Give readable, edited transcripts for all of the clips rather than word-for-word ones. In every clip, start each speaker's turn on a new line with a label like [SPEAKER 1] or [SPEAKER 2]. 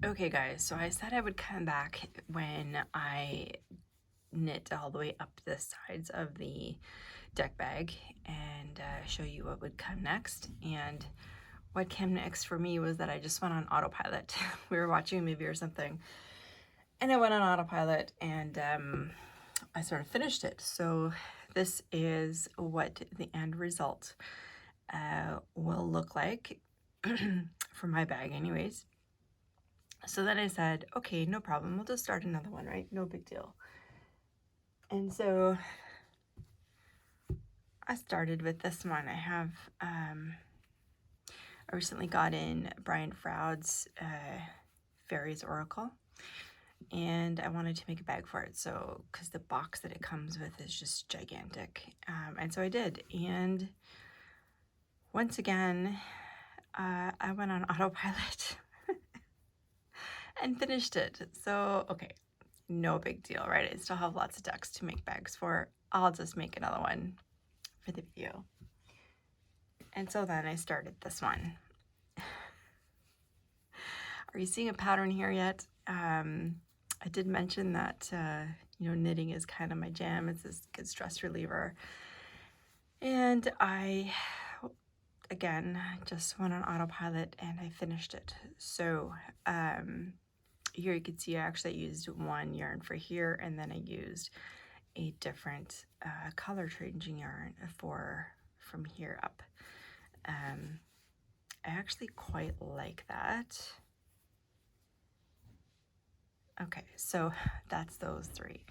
[SPEAKER 1] Okay guys, so I said I would come back when I knit all the way up the sides of the deck bag and show you what would come next. And what came next for me was that I just went on autopilot. We were watching a movie or something and I went on autopilot and I sort of finished it. So this is what the end result will look like for my bag anyways. So then I said, okay, no problem. We'll just start another one, right? No big deal. And so I started with this one. I recently got in Brian Froud's Fairies Oracle, and I wanted to make a bag for it. So, because the box that it comes with is just gigantic. And so I did. And once again, I went on autopilot and finished it. So, okay, no big deal, right? I still have lots of decks to make bags for. I'll just make another one for the video. And so then I started this one. Are you seeing a pattern here yet? I did mention that, knitting is kind of my jam. It's this good stress reliever. And I, again, just went on autopilot and I finished it. So here you can see I actually used one yarn for here, and then I used a different color changing yarn from here up. I actually quite like that. Okay, so that's those three.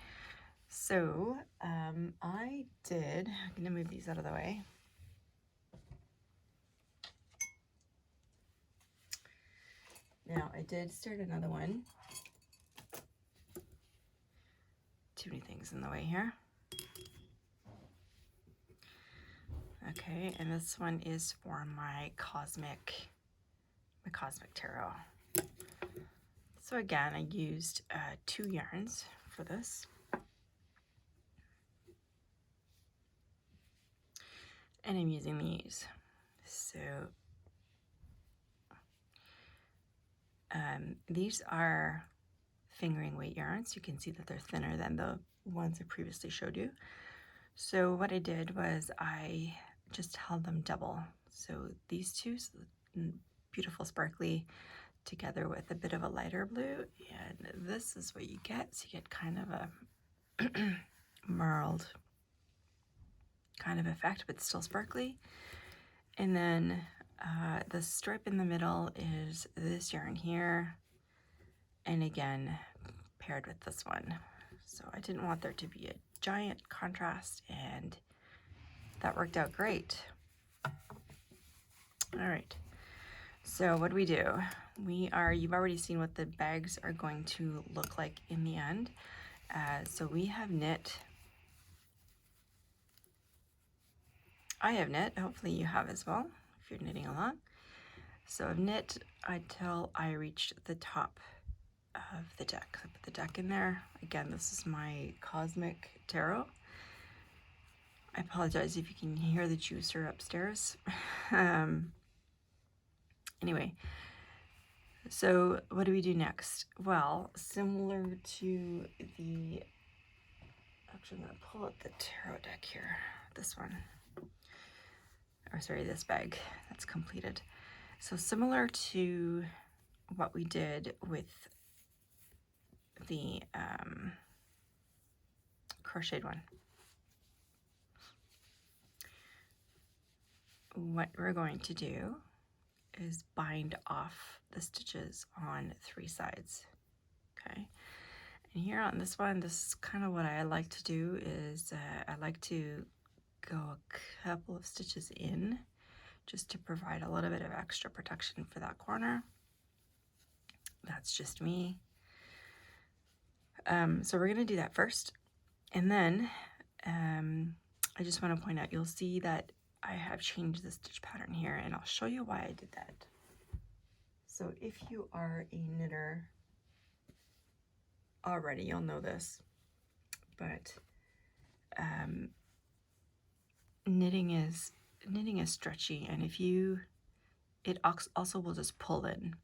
[SPEAKER 1] So I'm gonna move these out of the way. Now I did start another one. Too many things in the way here. Okay, and this one is for my cosmic tarot. So again, I used 2 yarns for this. And I'm using these. So these are fingering weight yarns. You can see that they're thinner than the ones I previously showed you. So what I did was I just held them double. So these two, so beautiful sparkly, together with a bit of a lighter blue, and this is what you get. So you get kind of a marled kind of effect, but still sparkly. And then the stripe in the middle is this yarn here, and again paired with this one. So I didn't want there to be a giant contrast, and that worked out great. All right, so what do? You've already seen what the bags are going to look like in the end. So we have knit. I have knit, hopefully you have as well, if you're knitting along. So I've knit until I reached the top of the deck. I put the deck in there. Again, this is my Cosmic Tarot. I apologize if you can hear the juicer upstairs. Anyway, so what do we do next? Well, similar to the, actually I'm gonna pull up the tarot deck here, this one, or sorry, this bag that's completed. So similar to what we did with the crocheted one, what we're going to do is bind off the stitches on 3 sides. Okay, and here on this one, this is kind of what I like to do is I like to go a couple of stitches in just to provide a little bit of extra protection for that corner. That's just me. So we're gonna do that first, and then I just want to point out, you'll see that I have changed the stitch pattern here, and I'll show you why I did that. So if you are a knitter already, you'll know this, but knitting is stretchy, and it also will just pull in.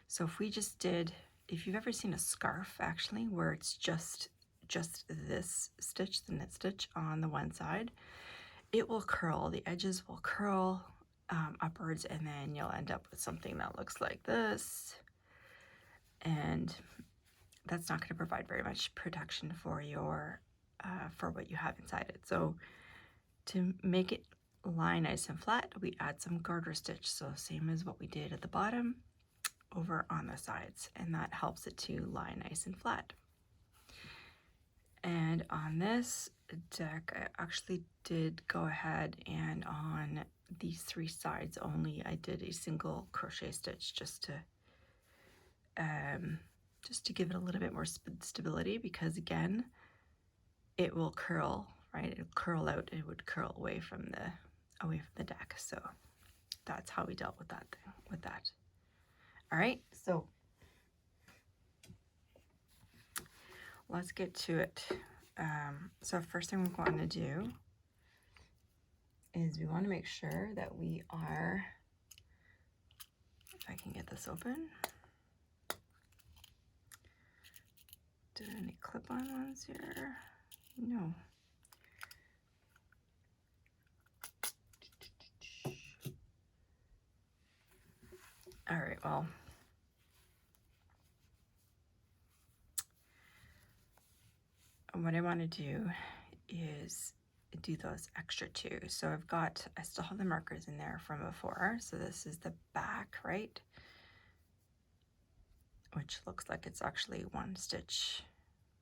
[SPEAKER 1] So if we just did, if you've ever seen a scarf actually, where it's just this stitch, the knit stitch on the one side, it will curl, the edges will curl upwards, and then you'll end up with something that looks like this. And that's not going to provide very much protection for your for what you have inside it. So to make it lie nice and flat, we add some garter stitch. So same as what we did at the bottom, over on the sides, and that helps it to lie nice and flat. And on this deck, I actually did go ahead and on these 3 sides only, I did a single crochet stitch just to give it a little bit more stability, because again, it will curl, right? It'll curl out, it would curl away from the deck. So that's how we dealt with that. All right, so let's get to it. So first thing we're going to do is we want to make sure that we are, if I can get this open. Did any clip-on ones here? No. All right, well, what I want to do is do those extra 2. So I still have the markers in there from before. So this is the back, right? Which looks like it's actually 1 stitch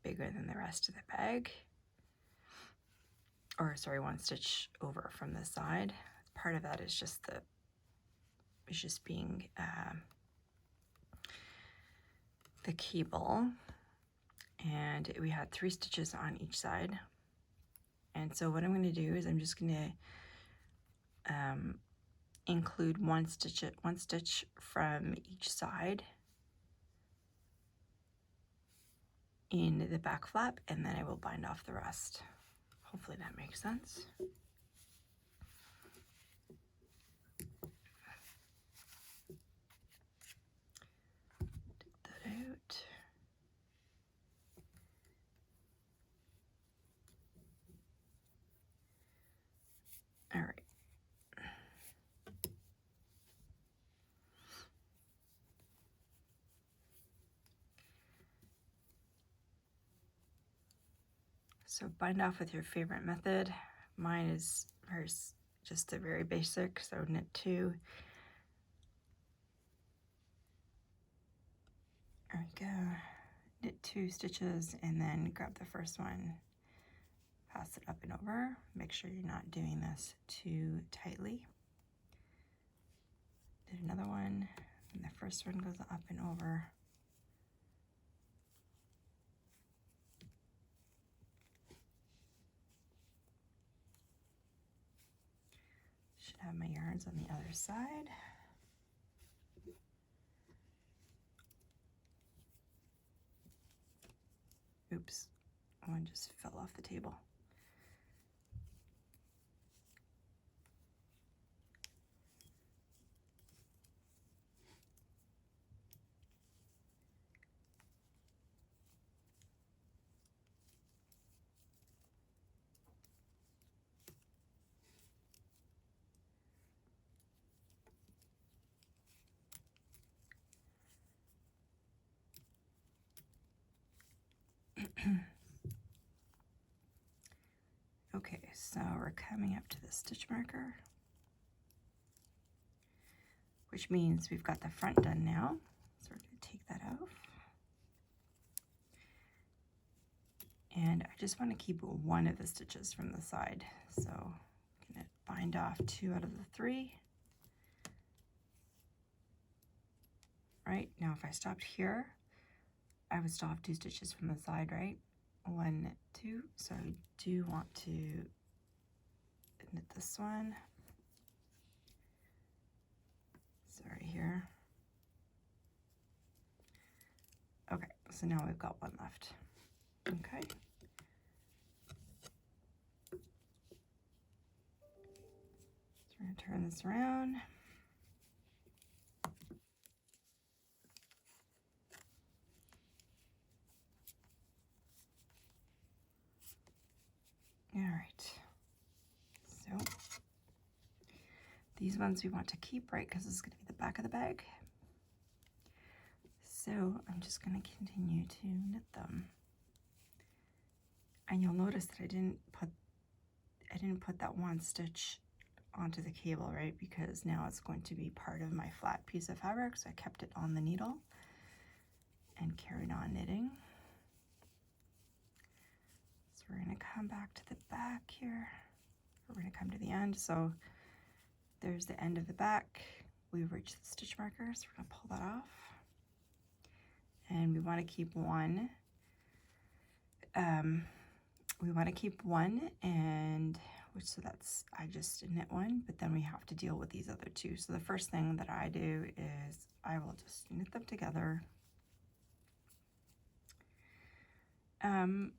[SPEAKER 1] bigger than the rest of the bag. Or sorry, 1 stitch over from the side. Part of that is just being the cable, and we had 3 stitches on each side. And so what I'm going to do is I'm just going to include one stitch from each side in the back flap, and then I will bind off the rest. Hopefully that makes sense. Take that out. All right. So bind off with your favorite method. Mine is just a very basic, so knit 2. There we go. Knit 2 stitches and then grab the first one, pass it up and over. Make sure you're not doing this too tightly. Did another one, and the first one goes up and over. Should have my yarns on the other side. Oops, one just fell off the table. Okay, so we're coming up to the stitch marker, which means we've got the front done now. So we're going to take that off. And I just want to keep 1 of the stitches from the side. So I'm going to bind off 2 out of the 3. Right, now if I stopped here, I would still have 2 stitches from the side, right? 1, 2, so I do want to knit this one. Sorry here. Okay, so now we've got 1 left. Okay. So we're going to turn this around. right, so these ones we want to keep, right, because this is going to be the back of the bag. So I'm just going to continue to knit them. And you'll notice that I didn't put that one stitch onto the cable, right, because now it's going to be part of my flat piece of fabric, so I kept it on the needle and carried on knitting. So we're going to come back to the back here. We're going to come to the end. So there's the end of the back. We've reached the stitch marker, so we're going to pull that off. And we want to keep one. We want to keep one, and so that's, I just knit one, but then we have to deal with these other two. So the first thing that I do is I will just knit them together.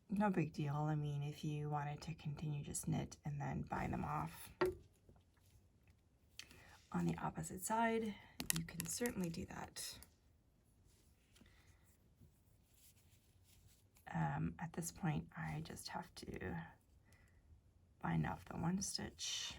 [SPEAKER 1] No big deal. I mean, if you wanted to continue, just knit and then bind them off on the opposite side, you can certainly do that. At this point, I just have to bind off the one stitch.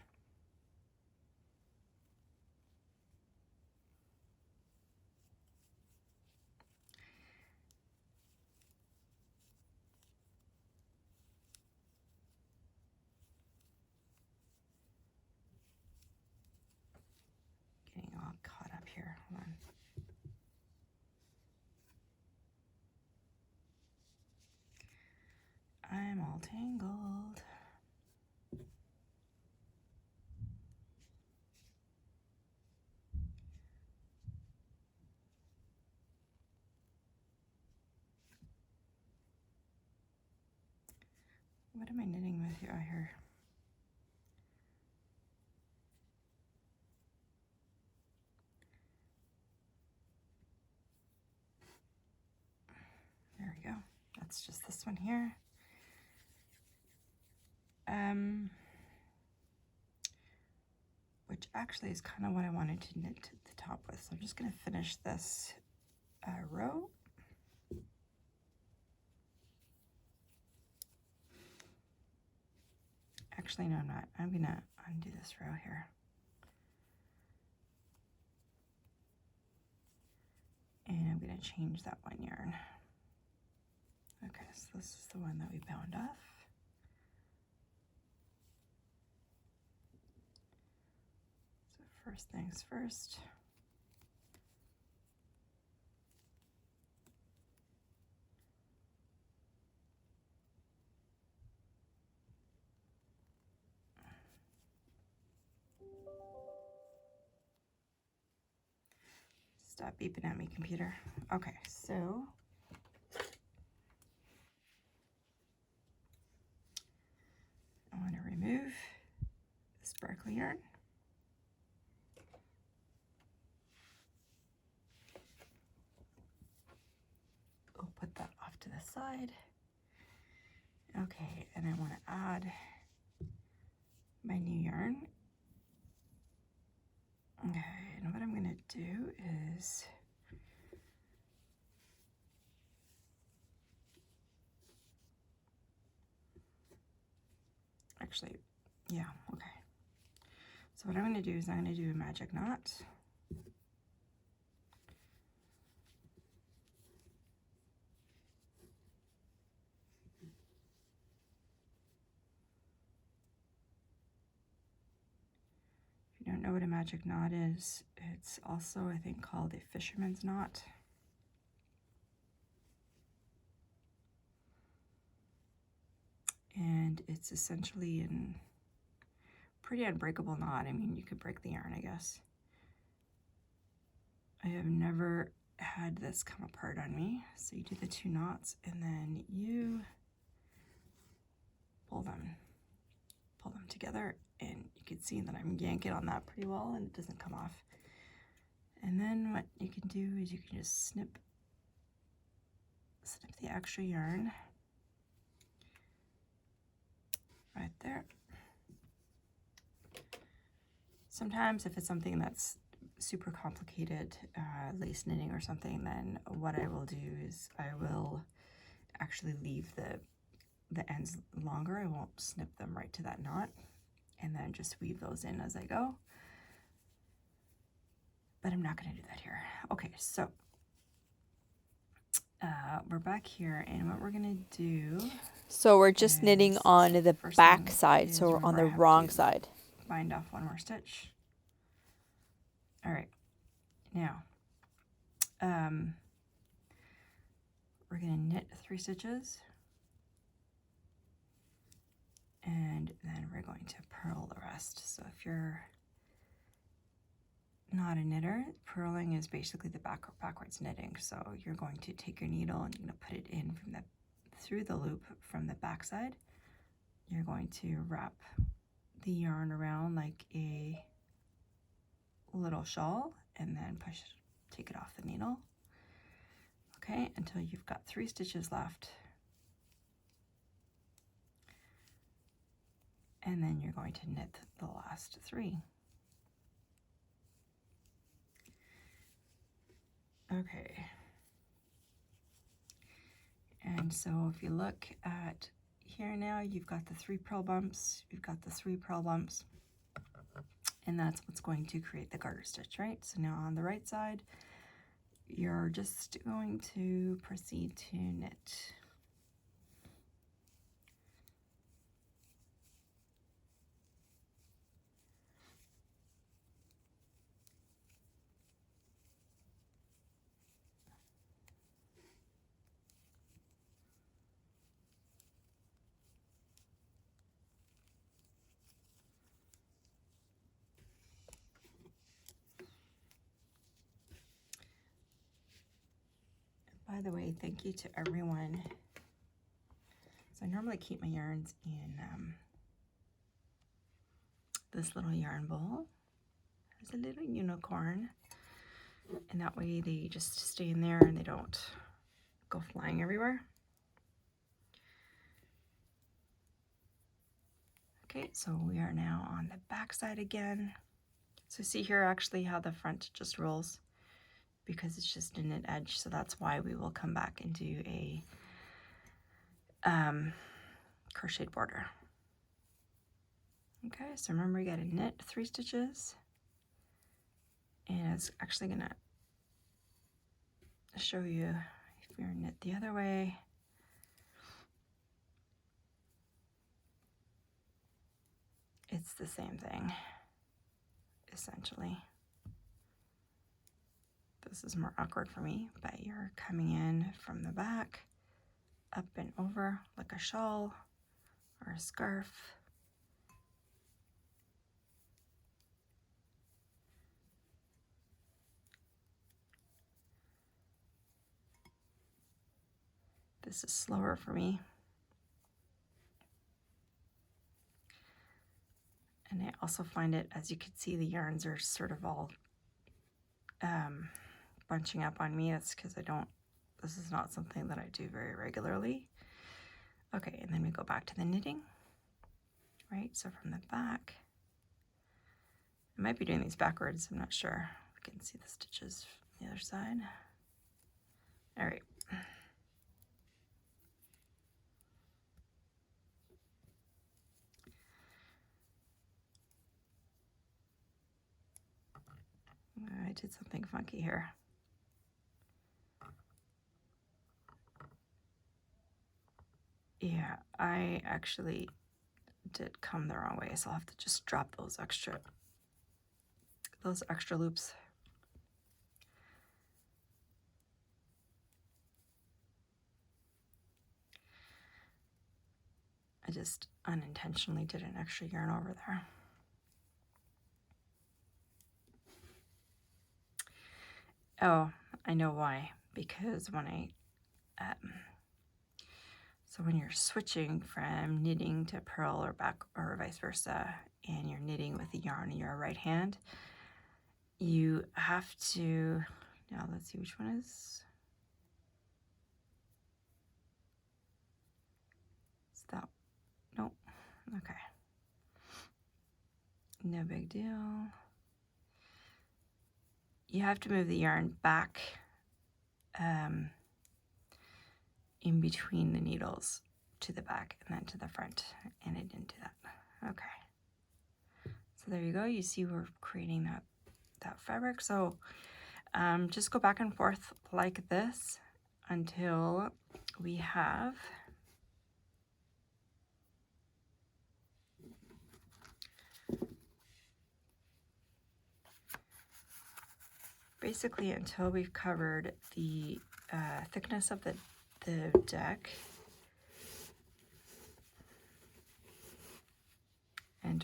[SPEAKER 1] Getting all caught up here, hold on. I'm all tangled. What am I knitting with here? There we go. That's just this one here. Which actually is kind of what I wanted to knit to the top with. So I'm just going to finish this row. Actually, no, I'm not. I'm going to undo this row here. And I'm going to change that one yarn. Okay, so this is the one that we bound off. So first things first. Stop beeping at me, computer. Okay, so I want to remove the sparkly yarn. I'll put that off to the side. Okay, and I want to add my new yarn. Okay, and what I'm going to do is actually, yeah, okay. So what I'm going to do is I'm going to do a magic knot. If you don't know what a magic knot is, it's also, I think, called a fisherman's knot. And it's essentially a pretty unbreakable knot. I mean, you could break the yarn, I guess. I have never had this come apart on me. So you do the two knots and then you pull them together, and you can see that I'm yanking on that pretty well and it doesn't come off. And then what you can do is you can just snip the extra yarn right there. Sometimes if it's something that's super complicated, lace knitting or something, then what I will do is I will actually leave the the ends longer, I won't snip them right to that knot, and then just weave those in as I go. But I'm not going to do that here. Okay, so we're back here, and what we're going to do...
[SPEAKER 2] So we're just knitting on the back side, so we're on the wrong side.
[SPEAKER 1] Bind off one more stitch. All right, now we're going to knit 3 stitches, and then we're going to purl the rest. So if you're not a knitter, purling is basically the backwards knitting. So you're going to take your needle and you're going to put it in from through the loop from the back side. You're going to wrap the yarn around like a little shawl and then take it off the needle. Okay, until you've got 3 stitches left. And then you're going to knit the last 3. Okay. And so if you look at here now, you've got the 3 purl bumps, you've got the 3 purl bumps, and that's what's going to create the garter stitch, right? So now on the right side, you're just going to proceed to knit. By the way, thank you to everyone. So I normally keep my yarns in this little yarn bowl. There's a little unicorn, and that way they just stay in there and they don't go flying everywhere. Okay, so we are now on the back side again. So see here actually how the front just rolls, because it's just a knit edge, so that's why we will come back and do a crocheted border. Okay, so remember you gotta knit 3 stitches, and it's actually gonna show you if you're knit the other way. It's the same thing, essentially. This is more awkward for me, but you're coming in from the back, up and over like a shawl or a scarf. This is slower for me. And I also find it, as you can see, the yarns are sort of all bunching up on me. That's because this is not something that I do very regularly. Okay, and then we go back to the knitting, right? So from the back, I might be doing these backwards, I'm not sure. We can see the stitches from the other side. All right. I did something funky here. Yeah, I actually did come the wrong way, so I'll have to just drop those extra loops. I just unintentionally did an extra yarn over there. Oh, I know why. Because when so when you're switching from knitting to purl or back or vice versa, and you're knitting with the yarn in your right hand, you have to, now let's see which one is that? Nope. Okay. No big deal. You have to move the yarn back in between the needles. to the back and then to the front, and it didn't do that. Okay. So there you go. You see we're creating that fabric. So just go back and forth like this until we have basically until we've covered the thickness of the deck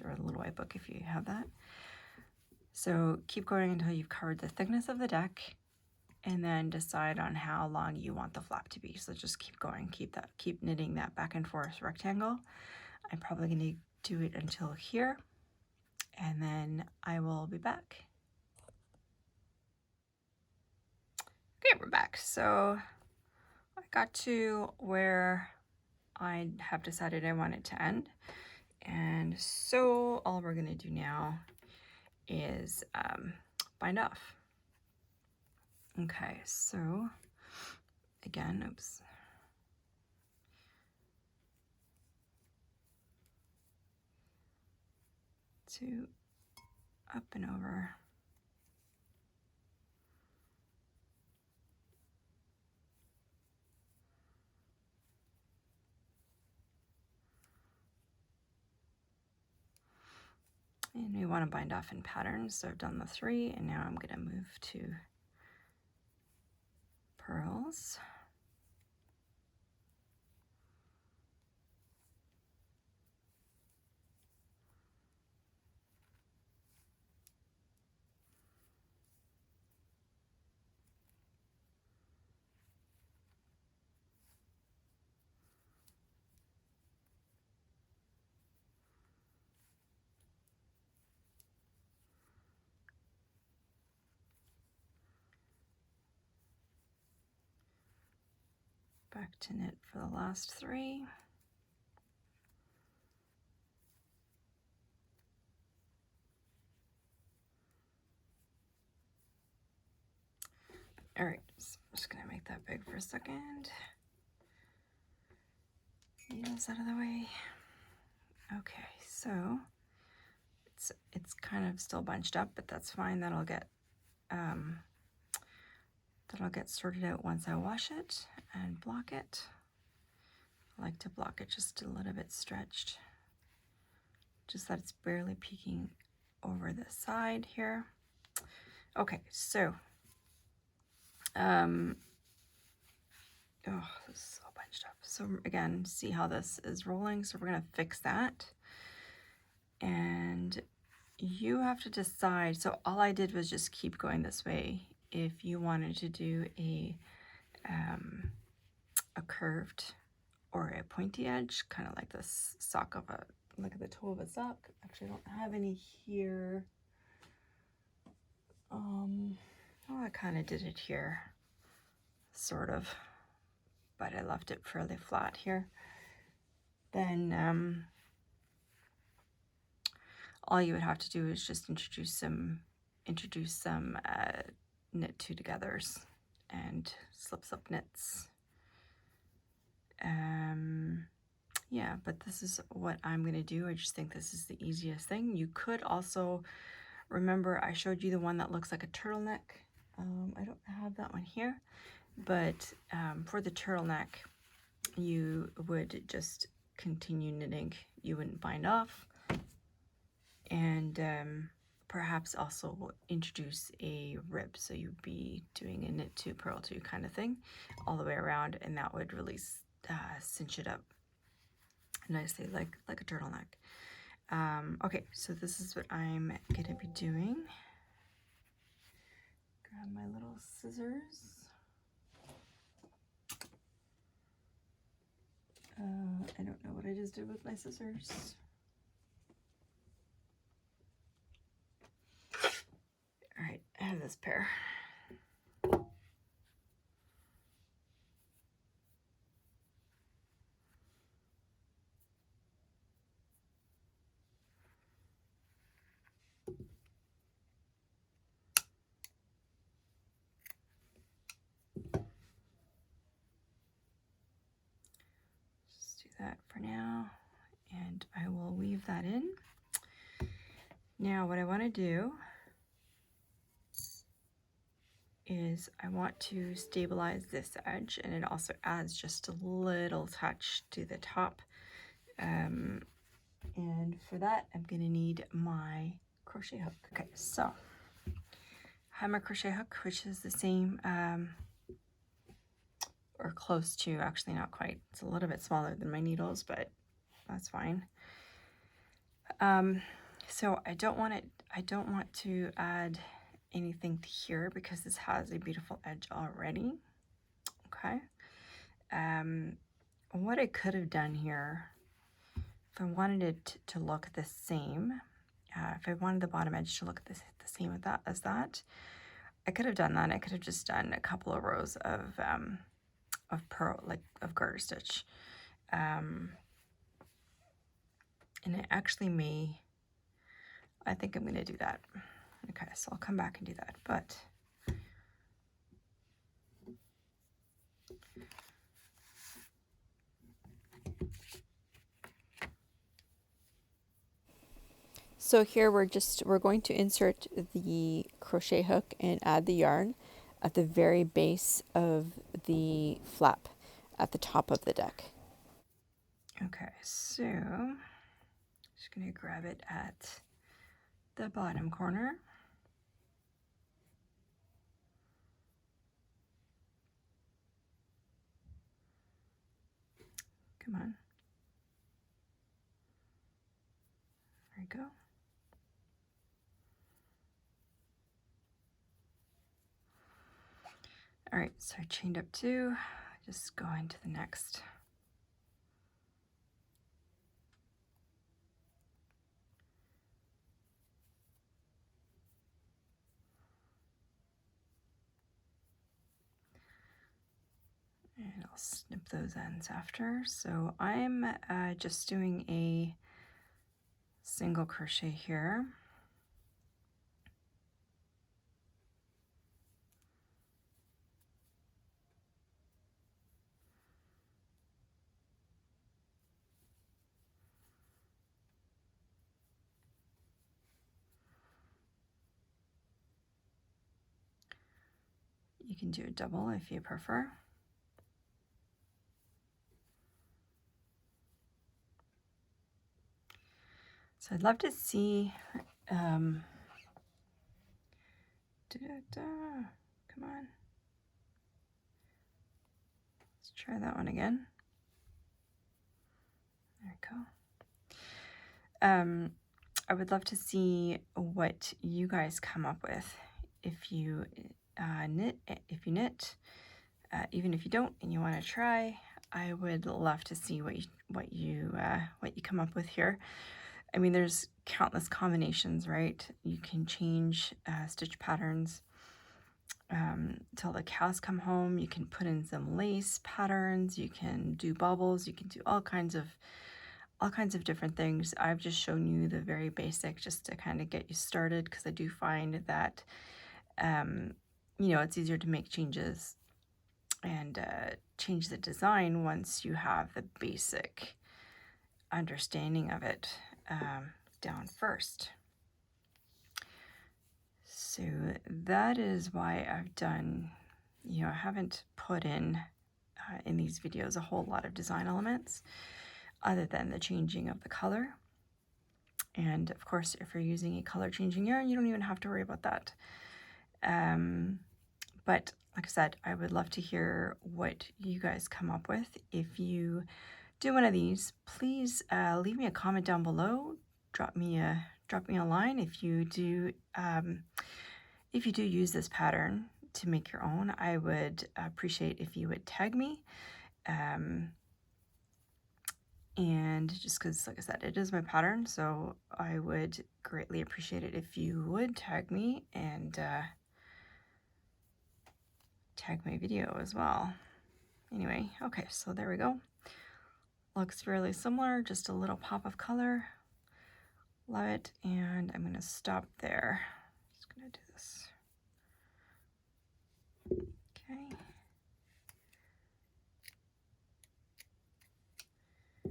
[SPEAKER 1] or the little white book if you have that. So keep going until you've covered the thickness of the deck, and then decide on how long you want the flap to be. So just keep going, keep knitting that back and forth rectangle. I'm probably going to do it until here, and then I will be back. Okay, we're back. So I got to where I have decided I want it to end. And so all we're going to do now is bind off. Okay, so again, oops. To up and over. And we want to bind off in patterns. So I've done the 3, and now I'm going to move to purls. Back to knit for the last 3. All right, so I'm just gonna make that big for a second. Needles out of the way. Okay, so it's kind of still bunched up, but that's fine. That'll get sorted out once I wash it and block it. I like to block it just a little bit stretched, just that it's barely peeking over the side here. Okay, so oh, this is so bunched up. So again, see how this is rolling. So we're gonna fix that, and you have to decide. So all I did was just keep going this way. If you wanted to do a curved or a pointy edge, kind of like this sock of a, like the toe of a sock. Actually, I don't have any here. Oh, I kind of did it here, sort of, but I left it fairly flat here. Then all you would have to do is just introduce some knit 2 togethers and slip knits. Yeah, but this is what I'm going to do. I just think this is the easiest thing. You could also, remember I showed you the one that looks like a turtleneck. I don't have that one here, but for the turtleneck, you would just continue knitting. You wouldn't bind off, and perhaps also introduce a rib. So you'd be doing a knit 2, purl 2 kind of thing all the way around, and that would really cinch it up nicely like a turtleneck. Okay, so this is what I'm gonna be doing. Grab my little scissors. I don't know what I just did with my scissors. All right, I have this pair. Just do that for now, and I will weave that in. Now what I want to do is I want to stabilize this edge, and it also adds just a little touch to the top. And for that, I'm going to need my crochet hook. Okay, so I have my crochet hook, which is the same, or close to, actually not quite. It's a little bit smaller than my needles, but that's fine. So I don't want to add anything to here because this has a beautiful edge already. Okay. What I could have done here, if I wanted it to look the same, if I wanted the bottom edge to look the same as that, I could have done that. I could have just done a couple of rows of garter stitch, and I actually may. I think I'm going to do that. Okay, so I'll come back and do that, but.
[SPEAKER 2] So here we're going to insert the crochet hook and add the yarn at the very base of the flap at the top of the deck.
[SPEAKER 1] Okay, so I'm just going to grab it at the bottom corner. Come on. There we go. All right, so I chained up 2, just go into the next. And I'll snip those ends after. So I'm just doing a single crochet here. You can do a double if you prefer. So I'd love to see, come on. Let's try that one again. There we go. I would love to see what you guys come up with if you knit, even if you don't and you want to try. I would love to see what you come up with here. I mean, there's countless combinations, right? You can change stitch patterns till the cows come home. You can put in some lace patterns. You can do bubbles. You can do all kinds of different things. I've just shown you the very basic just to kind of get you started, because I do find that it's easier to make changes and change the design once you have the basic understanding of it down first. So that is why I've done, I haven't put in these videos a whole lot of design elements other than the changing of the color. And of course, if you're using a color changing yarn, you don't even have to worry about that. But like I said, I would love to hear what you guys come up with. If you do one of these, please leave me a comment down below. Drop me a line if you do use this pattern to make your own. I would appreciate if you would tag me. And just because, like I said, it is my pattern, so I would greatly appreciate it if you would tag me and tag my video as well. Anyway, okay, so there we go. Looks fairly similar, just a little pop of color. Love it, and I'm going to stop there. Just going to do this.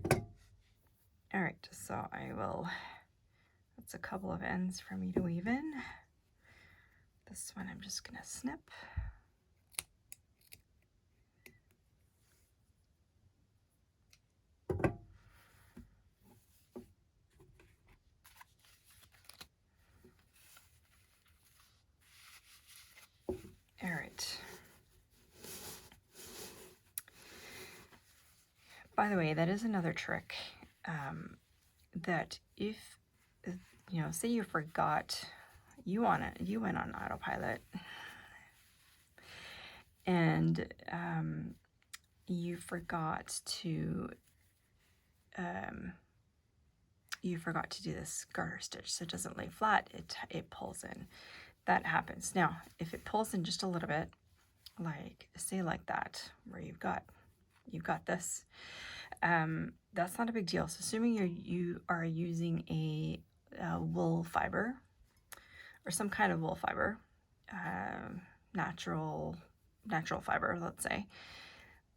[SPEAKER 1] Okay. So I will, that's a couple of ends for me to weave in. This one I'm just gonna snip. All right. By the way, that is another trick, that if, say you forgot, you went on autopilot, and you forgot to do this garter stitch, so it doesn't lay flat. It pulls in. That happens. Now, if it pulls in just a little bit, like say like that, where you've got this, that's not a big deal. So assuming you are using a wool fiber or some kind of wool fiber, natural fiber, let's say,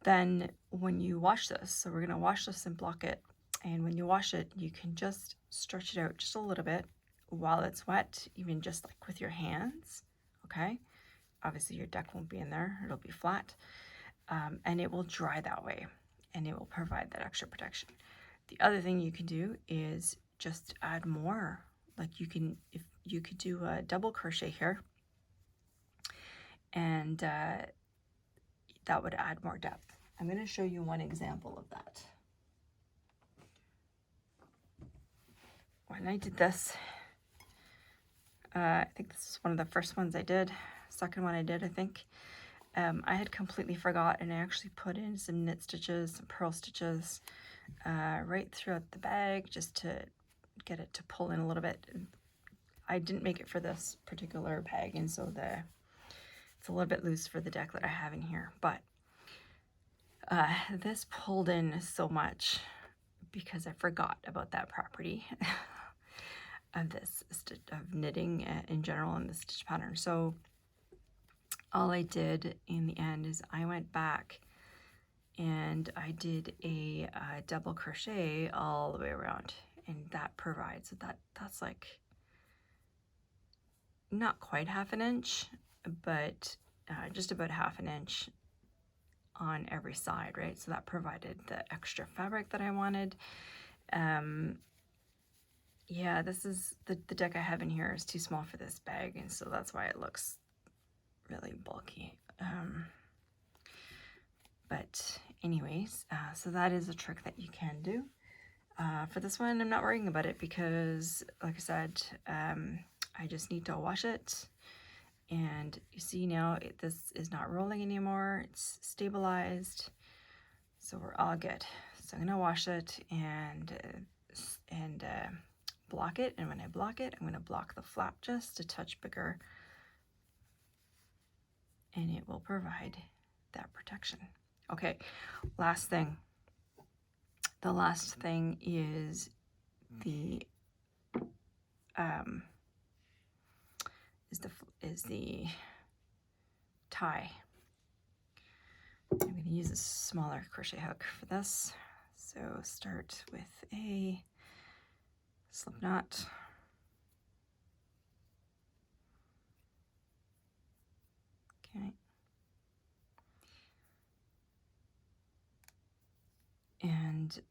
[SPEAKER 1] then when you wash this, so we're gonna wash this and block it, and when you wash it, you can just stretch it out just a little bit while it's wet, even just like with your hands, okay? Obviously your deck won't be in there, it'll be flat, and it will dry that way, and it will provide that extra protection. The other thing you can do is just add more. Like you could do a double crochet here, and that would add more depth. I'm going to show you one example of that. When I did this, I think this is one of the first ones I did, second one I did, I think. I had completely forgot, and I actually put in some knit stitches, some purl stitches, right throughout the bag, just to get it to pull in a little bit. I didn't make it for this particular bag, and so it's a little bit loose for the deck that I have in here, but this pulled in so much because I forgot about that property of of knitting in general and the stitch pattern. So all I did in the end is I went back and I did a double crochet all the way around, and that provides that's like not quite half an inch, but just about half an inch on every side, right? So that provided the extra fabric that I wanted. Yeah, this is the deck I have in here is too small for this bag, and so that's why it looks really bulky. But anyways, so that is a trick that you can do. For this one, I'm not worrying about it because, like I said, I just need to wash it. And you see now this is not rolling anymore. It's stabilized. So we're all good. So I'm going to wash it and block it. And when I block it, I'm going to block the flap just a touch bigger. And it will provide that protection. Okay, last thing. The last thing is the tie. I'm going to use a smaller crochet hook for this. So start with a slip knot. Okay. And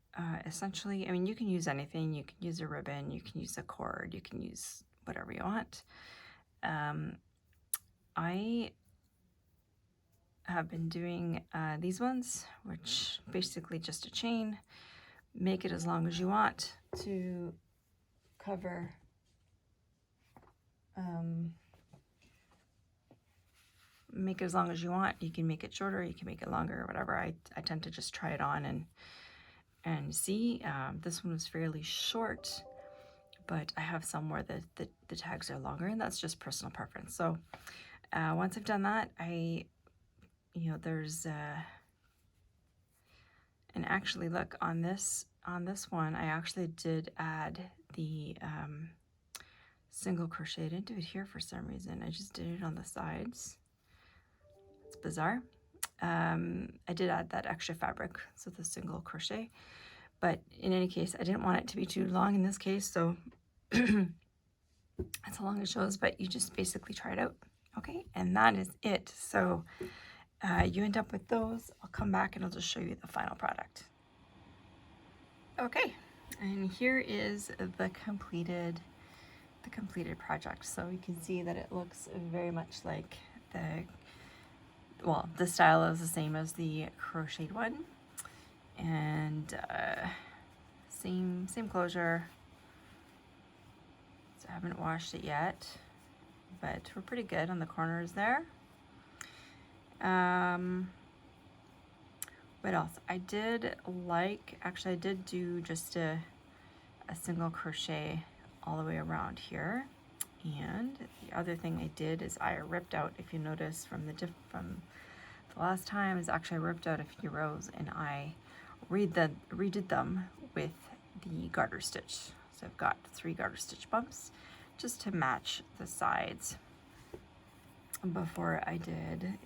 [SPEAKER 1] essentially, I mean, you can use anything. You can use a ribbon, you can use a cord, you can use whatever you want. I have been doing these ones, which basically just a chain. Make it as long as you want to cover make it as long as you want. You can make it shorter, you can make it longer, or whatever. I tend to just try it on and see. This one was fairly short, but I have some where the tags are longer, and that's just personal preference. So once I've done that, there's and actually look on this one, I actually did add the single crochet. I didn't do it here for some reason. I just did it on the sides. It's bizarre. I did add that extra fabric, so the single crochet, But in any case, I didn't want it to be too long in this case, so that's how long it shows, but you just basically try it out. Okay, and that is it. So you end up with those. I'll come back and I'll just show you the final product. Okay, and here is the completed project. So you can see that it looks very much like the style is the same as the crocheted one, and same closure. So I haven't washed it yet, but we're pretty good on the corners there. What else? I did do just a single crochet all the way around here. And the other thing I did is I ripped out, if you notice from the last time, is actually I ripped out a few rows and I redid them with the garter stitch. So I've got 3 garter stitch bumps just to match the sides before I did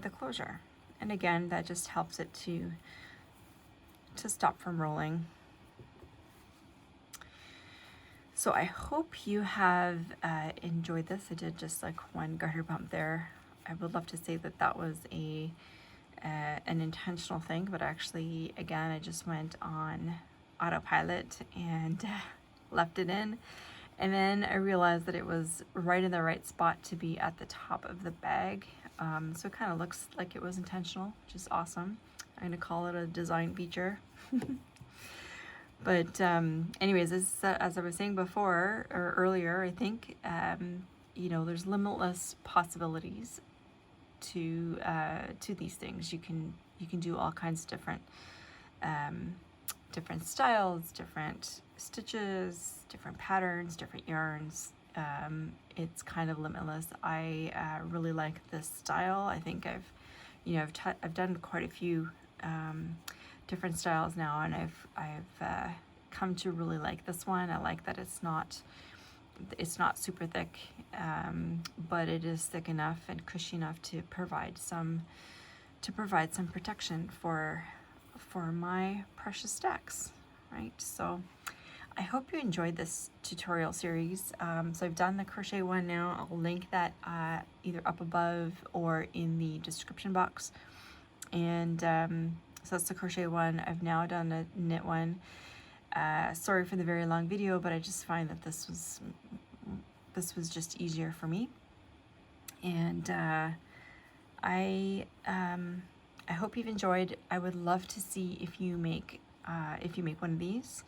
[SPEAKER 1] the closure. And again, that just helps it to stop from rolling. So I hope you have enjoyed this. I did just like 1 garter bump there. I would love to say that that was an intentional thing, but actually, again, I just went on autopilot and left it in. And then I realized that it was right in the right spot to be at the top of the bag. So it kind of looks like it was intentional, which is awesome. I'm gonna call it a design feature. But anyways, as I was saying before, or earlier, I think, you know, there's limitless possibilities to these things. You can do all kinds of different styles, different stitches, different patterns, different yarns. It's kind of limitless. I really like this style. I think I've done quite a few different styles now, and I've come to really like this one. I like that it's not super thick, but it is thick enough and cushy enough to provide some protection for my precious stacks, right? So I hope you enjoyed this tutorial series. So I've done the crochet one now. I'll link that either up above or in the description box. And so that's the crochet one. I've now done a knit one. Sorry for the very long video, but I just find that this was just easier for me. And I hope you've enjoyed. I would love to see if you make one of these,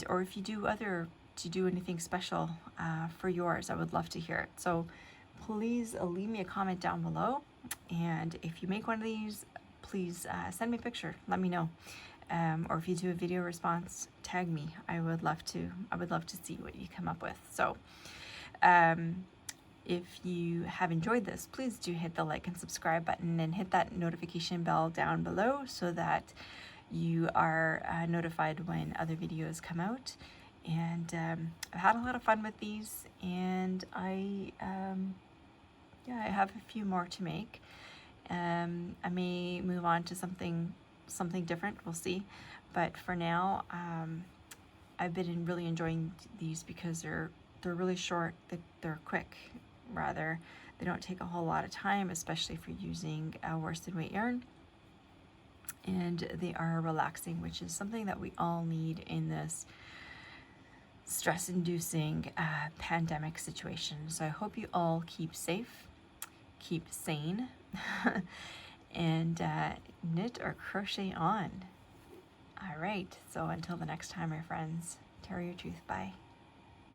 [SPEAKER 1] or if you do anything special for yours. I would love to hear it. So please leave me a comment down below, and if you make one of these, please send me a picture. Let me know, or if you do a video response, tag me. I would love to see what you come up with. So if you have enjoyed this, please do hit the like and subscribe button and hit that notification bell down below so that you are notified when other videos come out. And I've had a lot of fun with these, and I have a few more to make. I may move on to something different. We'll see. But for now, I've been really enjoying these because they're really short. They're quick. Rather, they don't take a whole lot of time, especially for using worsted weight yarn, and they are relaxing, which is something that we all need in this stress-inducing pandemic situation. So I hope you all keep safe, keep sane, and knit or crochet on. All right, so until the next time, my friends, tell your truth. Bye.